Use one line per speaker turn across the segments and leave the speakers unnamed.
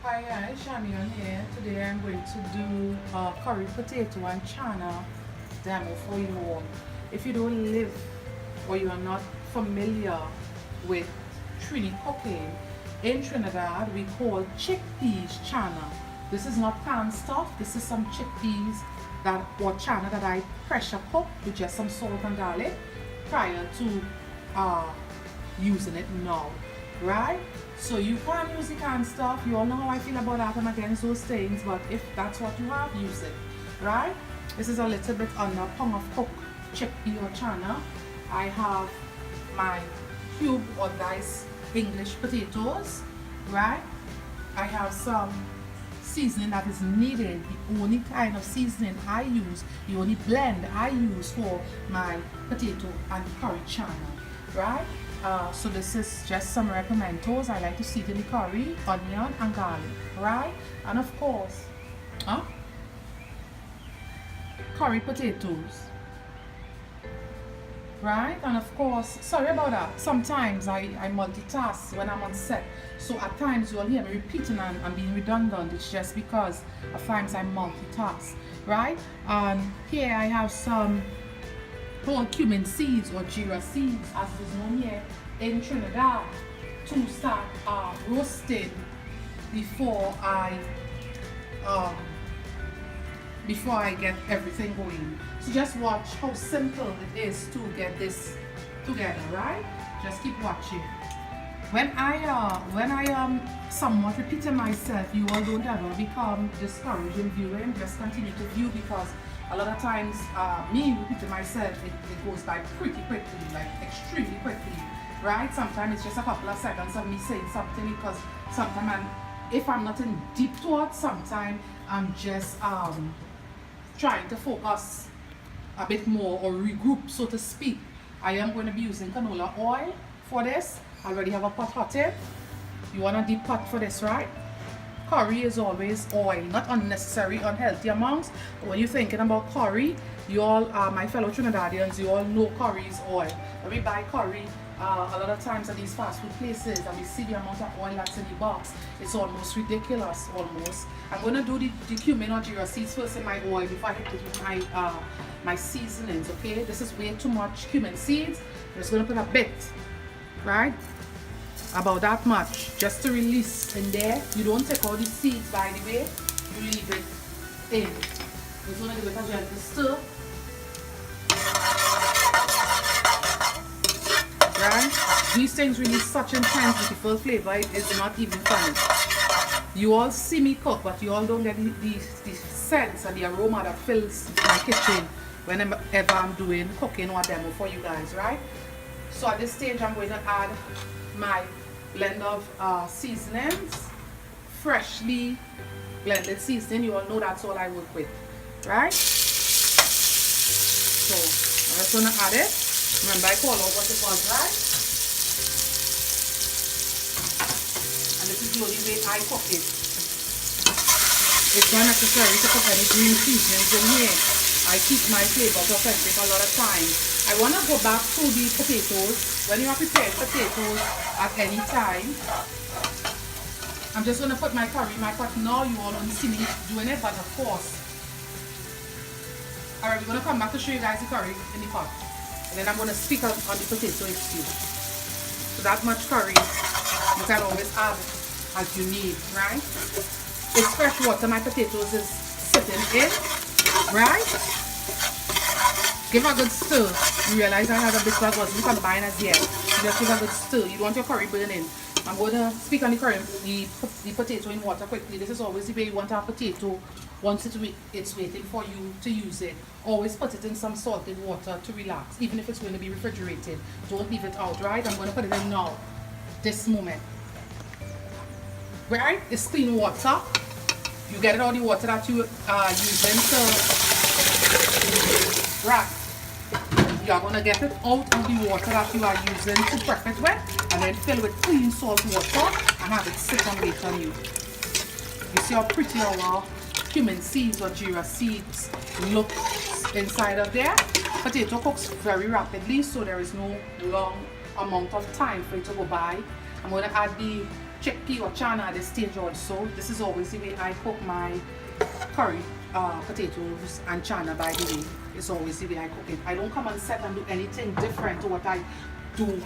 Hi guys, Channa here. Today I'm going to do a curry potato and chana demo for you all. If you don't live or you are not familiar with Trini cooking, in Trinidad we call chickpeas chana. This is not canned stuff, this is some chickpeas that or chana that I pressure cook with just some salt and garlic prior to using it now, right? So you can use the canned stuff. You all know how I feel about that. I'm against those things, but if that's what you have, use it, right? This is a little bit under a pound of cooked chickpea or chana. I have my cube or diced English potatoes, right? I have some seasoning that is needed. The only kind of seasoning I use, the only blend I use for my potato and curry chana, right? So this is just some red pimentos. I like to season the curry, onion and garlic, right? And of course, curry potatoes, right? And of course, sorry about that. Sometimes I multitask when I'm on set. So at times you'll hear me repeating and being redundant. It's just because at times I multitask, right? And here I have some whole cumin seeds or jeera seeds, as it is known here in Trinidad, to start roasting before I get everything going. So just watch how simple it is to get this together, right? Just keep watching. When I am somewhat repeating myself, you all don't ever become discouraged in viewing. Just continue to view, because a lot of times me repeating myself, it goes by pretty quickly, like extremely quickly, right? Sometimes it's just a couple of seconds of me saying something, because sometimes if I'm not in deep thought, sometimes I'm just trying to focus a bit more or regroup, so to speak. I am going to be using canola oil for this. I already have a pot hotted. You want a deep pot for this, right? Curry is always oil, not unnecessary, unhealthy amounts. When you're thinking about curry, you all, my fellow Trinidadians, you all know curry is oil. When we buy curry, a lot of times at these fast food places, and we see the amount of oil that's in the box, it's almost ridiculous, almost. I'm going to do the cumin or jeera seeds first in my oil before I hit it with my seasonings, okay? This is way too much cumin seeds. I'm just going to put a bit, right? About that much, just to release in there. You don't take all the seeds, by the way, you leave it in. Just want to give it a gentle stir, right? These things release such intense beautiful flavor, it's not even funny. You all see me cook, but you all don't get the sense and the aroma that fills my kitchen whenever I'm doing cooking or demo for you guys, right? So at this stage, I'm going to add my blend of seasonings, freshly blended seasoning. You all know that's all I work with, right? So I'm just going to add it. Remember, I call out what it was, right? And this is the only way I cook it. It's not necessary to put any green seasonings in here. I keep my flavors authentic a lot of times. I want to go back to the potatoes. When you are preparing potatoes at any time, I'm just going to put my curry in my pot now. You all only see me doing it, but of course. Alright, we're going to come back to show you guys the curry in the pot. And then I'm going to speak on the potato stew. So that much curry, you can always add as you need, right? It's fresh water my potatoes is sitting in, right? Give a good stir. You realize I had a bit that wasn't combined as yet. You just give a good stir. You don't want your curry burning. I'm going to speak on the curry, the potato in water quickly. This is always the way you want to have potato once it's waiting for you to use it. Always put it in some salted water to relax, even if it's going to be refrigerated. Don't leave it out, right? I'm going to put it in now, this moment. Right? It's clean water. You get it all the water that you are using to wrap. You are going to get it out of the water that you are using to prep it with, and then fill with clean salt water and have it sit and wait on you. You see how pretty our cumin seeds or jeera seeds look inside of there? Potato cooks very rapidly, so there is no long amount of time for it to go by. I'm going to add the chickpea or channa at this stage also. This is always the way I cook my curry potatoes and channa, by the way. It's always the way I cook it. I don't come on set and do anything different to what I do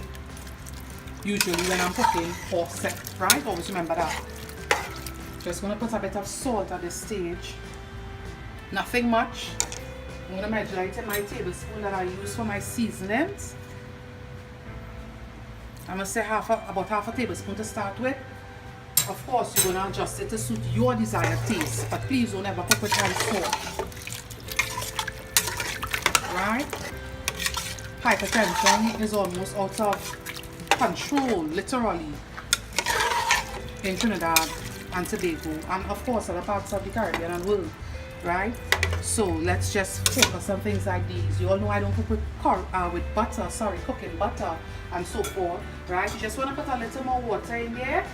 usually when I'm cooking off set, right? Always remember that. Just gonna put a bit of salt at this stage. Nothing much. I'm gonna measure it in my tablespoon that I use for my seasonings. I'm gonna say about half a tablespoon to start with. Of course, you're gonna adjust it to suit your desired taste, but please don't ever cook with high salt. Right? Hypertension is almost out of control, literally, in Trinidad and Tobago, and of course other parts of the Caribbean and world, right? So let's just focus on things like these. You all know I don't cook with butter, cooking butter and so forth, right? You just want to put a little more water in there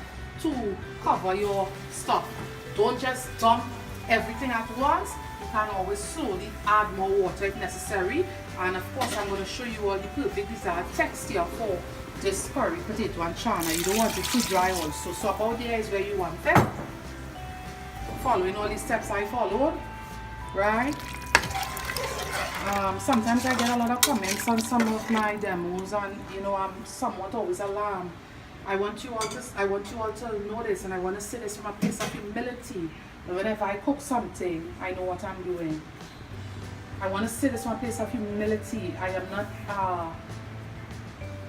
to cover your stuff. Don't just dump everything at once. You can always slowly add more water if necessary. And of course, I'm going to show you all the perfect desired texture for this curry potato and channa. You don't want it too dry also. So about there is where you want it. Following all these steps I followed, right? Sometimes I get a lot of comments on some of my demos, and you know I'm somewhat always alarmed. I want you all to know this, and I want to say this from a place of humility. Whenever I cook something, I know what I'm doing. I want to say this from a place of humility. I am not,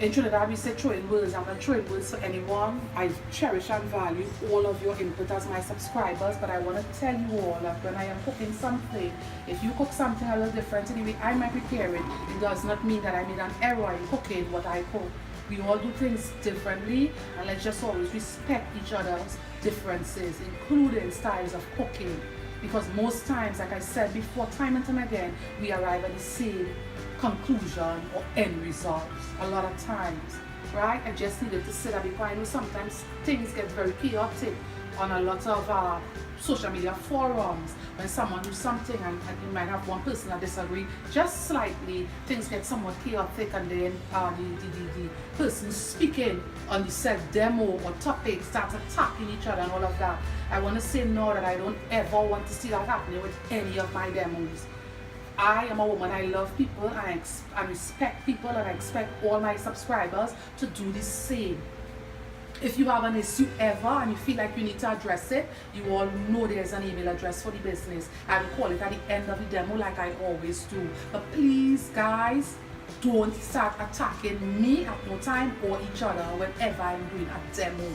in Trinidad we say throwing words. I'm not throwing words for anyone. I cherish and value all of your input as my subscribers, but I want to tell you all that when I am cooking something, if you cook something a little different in the way I might prepare it, it does not mean that I made an error in cooking what I cook. We all do things differently, and let's just always respect each other's differences, including styles of cooking. Because most times, like I said before, time and time again, we arrive at the same conclusion or end results a lot of times, right? I just needed to say that because I know sometimes things get very chaotic on a lot of social media forums. When someone does something and you might have one person that disagree just slightly, things get somewhat chaotic, and then the person speaking on the said demo or topic starts attacking each other and all of that. I want to say no, that I don't ever want to see that happening with any of my demos. I am a woman, I love people, and I respect people, and I expect all my subscribers to do the same. If you have an issue ever and you feel like you need to address it, you all know there's an email address for the business. I will call it at the end of the demo like I always do. But please, guys, don't start attacking me at no time or each other whenever I'm doing a demo,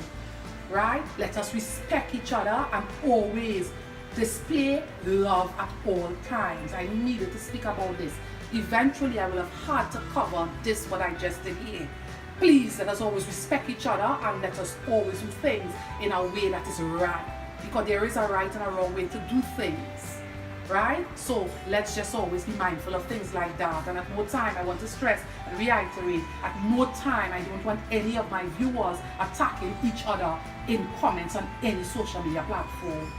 right? Let us respect each other and always display love at all times. I needed to speak about this. Eventually, I will have had to cover this, what I just did here. Please let us always respect each other, and let us always do things in a way that is right. Because there is a right and a wrong way to do things, right? So let's just always be mindful of things like that. And at no time, I want to stress and reiterate, at no time I don't want any of my viewers attacking each other in comments on any social media platform.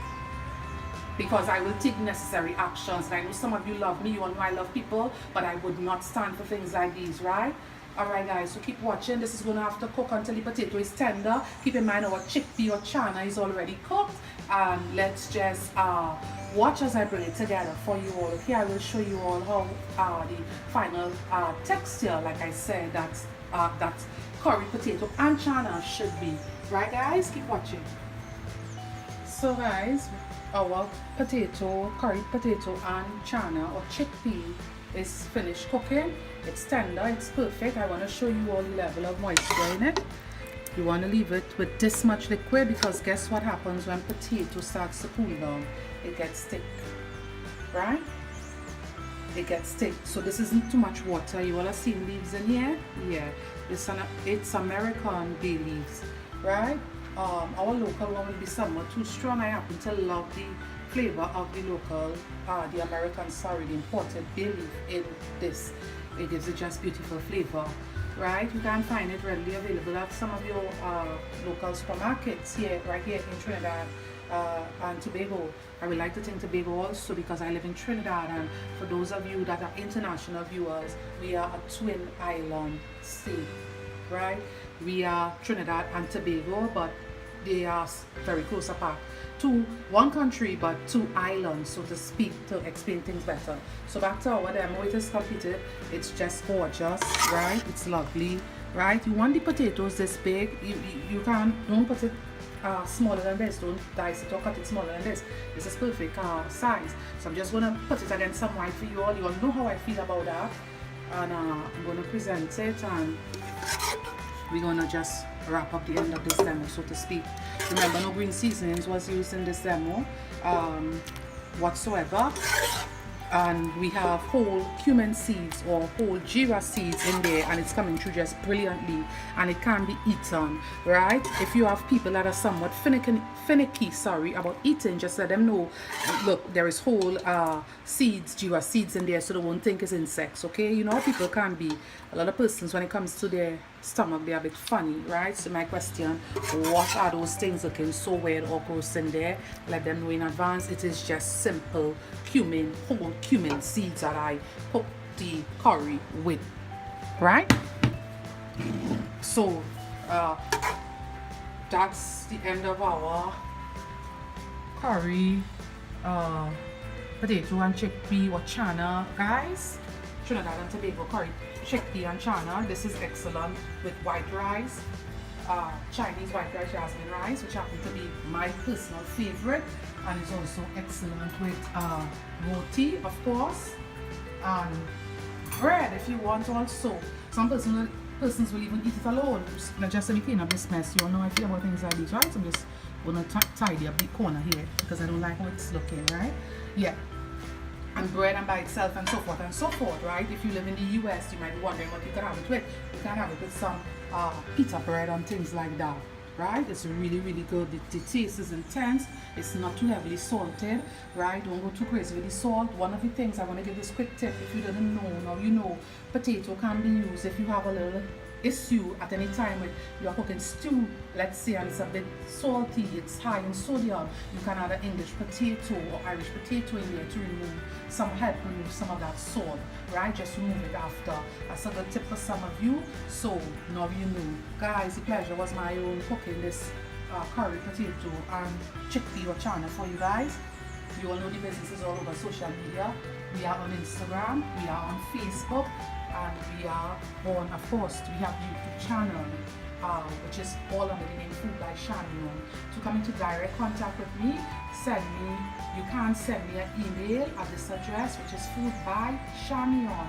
Because I will take necessary actions. And I know some of you love me, you all know I love people, but I would not stand for things like these, right? Alright guys, so keep watching. This is going to have to cook until the potato is tender. Keep in mind our chickpea or channa is already cooked. And let's just watch as I bring it together for you all. Here I will show you all how the final texture, like I said, that curry potato and channa should be. Right guys, keep watching. So guys, our curried potato and channa or chickpea is finished cooking. It's tender, it's perfect. I want to show you all the level of moisture in it. You want to leave it with this much liquid, because guess what happens when potato starts to cool down? It gets thick, right? It gets thick. So this isn't too much water. You all have seen leaves in here? Yeah, it's American bay leaves, right? Our local one will be somewhat too strong. I happen to love the flavor of the local, the American, the imported bay leaf in this. It gives it just beautiful flavor, right? You can find it readily available at some of your local supermarkets here, right here in Trinidad and Tobago. I would like to think Tobago also, because I live in Trinidad, and for those of you that are international viewers, we are a twin island state, right? We are Trinidad and Tobago, but they are very close apart. One country but two islands, so to speak, to explain things better. So back to our demo, it is completed. It's just gorgeous, right? It's lovely, right? You want the potatoes this big. You don't put it smaller than this. Don't dice it or cut it smaller than this. This is perfect size. So I'm just gonna put it against some white for you all. You all know how I feel about that. And I'm gonna present it, and we're gonna just wrap up the end of this demo, so to speak. Remember, no green seasonings was used in this demo whatsoever. And we have whole cumin seeds or whole jeera seeds in there, and it's coming through just brilliantly, and it can be eaten, right? If you have people that are somewhat finicky about eating, just let them know, look, there is whole seeds, jeera seeds in there, so they won't think it's insects, okay? You know how people can be. A lot of persons, when it comes to their stomach, they're a bit funny, right? So my question, what are those things looking so weird or gross in there? Let them know in advance. It is just simple cumin, whole cumin seeds that I cook the curry with, right? So that's the end of our curry potato and chickpea or Channa, guys. Trinidad and Tobago curry chickpea and Channa. This is excellent with white rice, Chinese white rice, jasmine rice, which happens to be my personal favorite, and it's also excellent with roti, of course, and bread if you want also. Some persons will even eat it alone. Now just let me clean up this mess. You all know I feel about things like this, right? So I'm just gonna tidy up the corner here because I don't like how it's looking, right? Yeah. And bread and by itself and so forth, right? If you live in the US, you might be wondering what you can have it with. You can have it with some pita bread and things like that, right? It's really, really good. The taste is intense. It's not too heavily salted, right? Don't go too crazy with the salt. One of the things I want to give this quick tip, if you didn't know, now you know, potato can be used if you have a little issue at any time when you're cooking stew, let's say, and it's a bit salty, it's high in sodium. You can add an English potato or Irish potato in there to help remove some of that salt, right? Just remove it after. That's a good tip for some of you. So now you know, guys. The pleasure was my own cooking this curry potato and chickpea or Channa for you guys. You all know the business is all over social media. We are on Instagram, we are on Facebook, and we are on, of course, we have YouTube channel, which is all under the name Food by Channa. To come into direct contact with me, you can send me an email at this address, which is Food by Channa.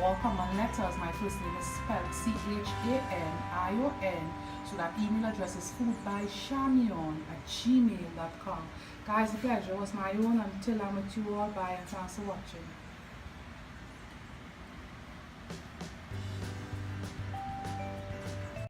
All common letters. My first name is spelled Chanion. So that email address is foodbychanna@gmail.com. Guys, the pleasure was my own. Until I'm with you all, bye and thanks for watching.